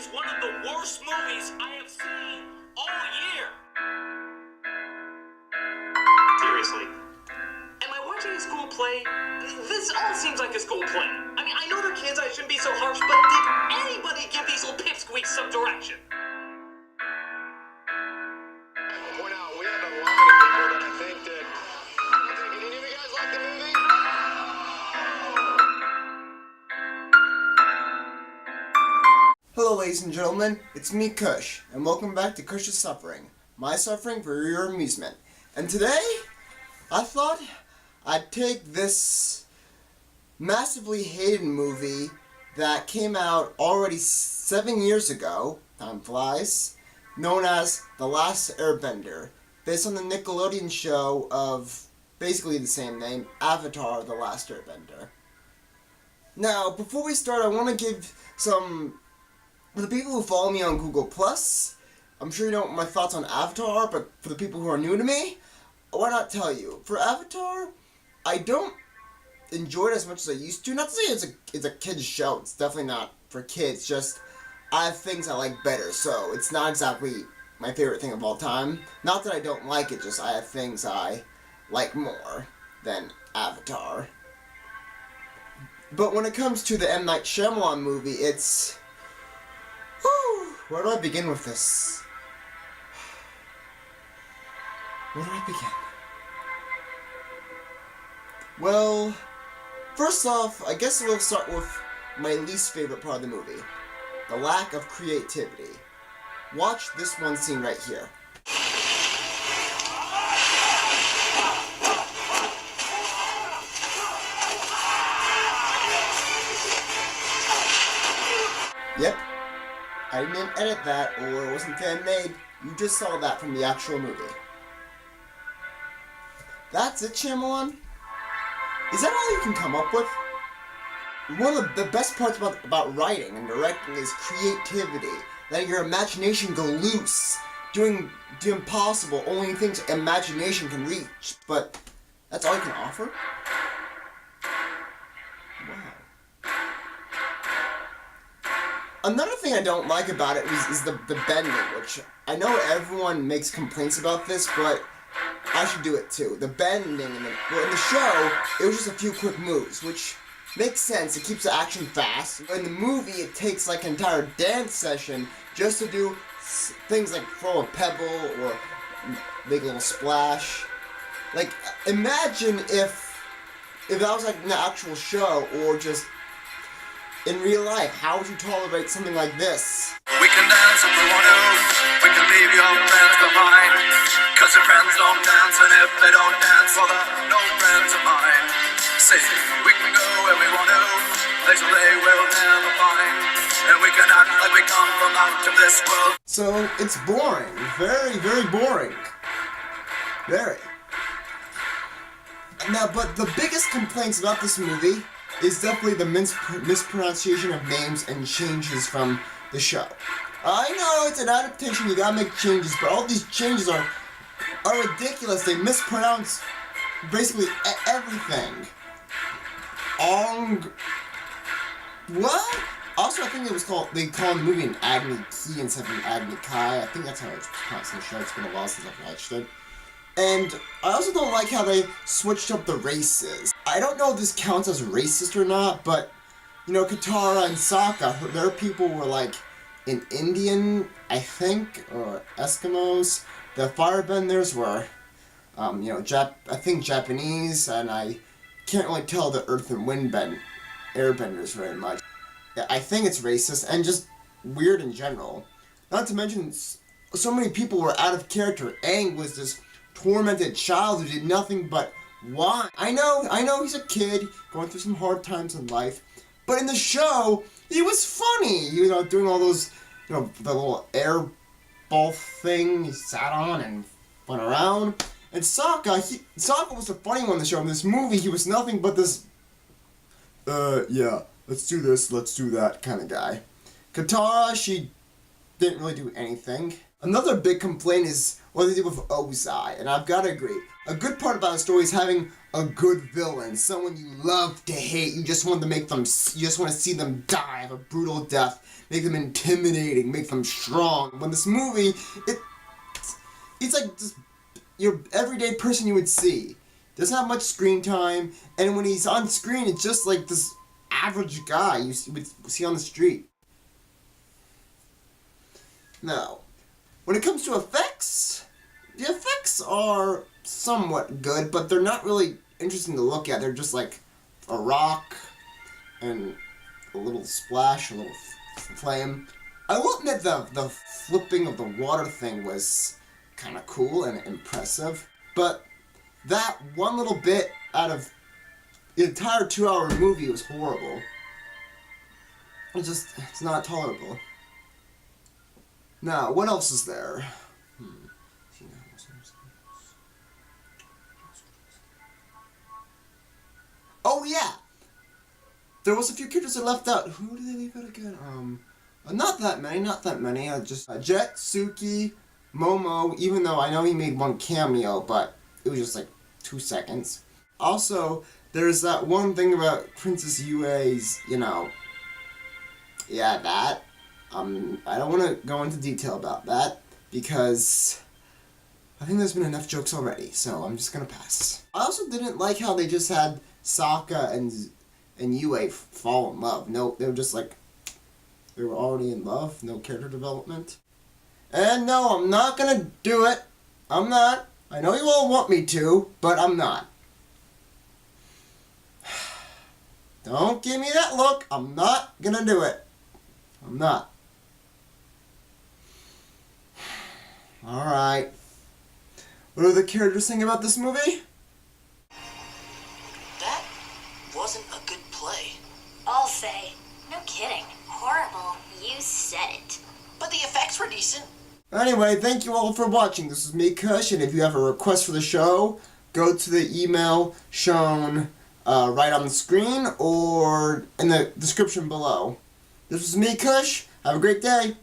is one of the worst movies I have seen all year. Seriously. Am I watching a school play? This all seems like a school play. I mean, I know they're kids, I shouldn't be so harsh, but did anybody give these little pipsqueaks some direction? I'll point out, we have a lot of people that I think that... Did any of you guys like the movie? Hello ladies and gentlemen, it's me Cush, and welcome back to Cush's Suffering, my suffering for your amusement. And today, I thought I'd take this massively hated movie that came out already 7 years ago, time flies, known as The Last Airbender, based on the Nickelodeon show of basically the same name, Avatar: The Last Airbender. Now, before we start, I want to give some... For the people who follow me on Google+, I'm sure you know what my thoughts on Avatar, but for the people who are new to me, why not tell you? For Avatar, I don't enjoy it as much as I used to. Not to say it's a kid's show, it's definitely not for kids, just I have things I like better, so it's not exactly my favorite thing of all time. Not that I don't like it, just I have things I like more than Avatar. But when it comes to the M. Night Shyamalan movie, it's... Whew, where do I begin with this? Where do I begin? Well, first off, I guess we'll start with my least favorite part of the movie. The lack of creativity. Watch this one scene right here. Yep. I didn't edit that, or it wasn't fan-made. You just saw that from the actual movie. That's it, Shyamalan? Is that all you can come up with? One of the best parts about writing and directing is creativity. Letting your imagination go loose. Doing the impossible, only things imagination can reach. But that's all you can offer? Another thing I don't like about it is the bending, which I know everyone makes complaints about this, but I should do it too. The bending, in the show, it was just a few quick moves, which makes sense, it keeps the action fast. In the movie, it takes like an entire dance session just to do things like throw a pebble or make a little splash. Like, imagine if that was like an actual show, or just in real life. How would you tolerate something like this? We can dance if we want to. We can leave your friends behind. Cause your friends don't dance, and if they don't dance, well, they're no friends of mine. See, we can go where we want to. Places they will never find. And we can act like we come from out of this world. So, it's boring. Very, very boring. Very. Now, but the biggest complaints about this movie is definitely the mispronunciation of names and changes from the show. I know it's an adaptation, you gotta make changes, but all these changes are ridiculous. They mispronounce basically everything. What? Also, I think they call the movie an Agni Key instead of an Agni Kai. I think that's how it's pronounced in the show. It's been a while since I've watched it. And I also don't like how they switched up the races. I don't know if this counts as racist or not, but, you know, Katara and Sokka, their people were like an Indian, I think, or Eskimos. The Firebenders were, you know, I think Japanese, and I can't really tell the Earth and Wind Airbenders very much. I think it's racist, and just weird in general. Not to mention, so many people were out of character. Aang was this tormented child who did nothing but whine. I know he's a kid going through some hard times in life, but in the show, he was funny. You know, doing all those, you know, the little air ball thing he sat on and went around. And Sokka was the funny one in the show. In this movie, he was nothing but this, yeah, let's do this, let's do that kind of guy. Katara, she didn't really do anything. Another big complaint is what they do with Ozai, and I've got to agree. A good part about a story is having a good villain, someone you love to hate. You just want to see them die, have a brutal death, make them intimidating, make them strong. When this movie, it's like just your everyday person you would see. Doesn't have much screen time, and when he's on screen, it's just like this average guy you would see on the street. Now, when it comes to effects, the effects are somewhat good, but they're not really interesting to look at. They're just like a rock and a little splash, a little flame. I will admit the flipping of the water thing was kind of cool and impressive, but that one little bit out of the entire 2-hour movie was horrible. It's not tolerable. Now, what else is there? Oh yeah! There was a few characters that left out. Who did they leave out again? Not that many. Just Jet, Suki, Momo, even though I know he made one cameo, but it was just like 2 seconds. Also, there's that one thing about Princess Yue's, that. I don't want to go into detail about that, because I think there's been enough jokes already, so I'm just gonna pass. I also didn't like how they just had Sokka and Yue fall in love. No, they were just like, they were already in love, no character development. And no, I'm not gonna do it. I'm not. I know you all want me to, but I'm not. Don't give me that look. I'm not gonna do it. I'm not. Alright. What do the characters think about this movie? That wasn't a good play. I'll say. No kidding. Horrible. You said it. But the effects were decent. Anyway, thank you all for watching. This is me, Cush, and if you have a request for the show, go to the email shown right on the screen or in the description below. This was me, Cush. Have a great day.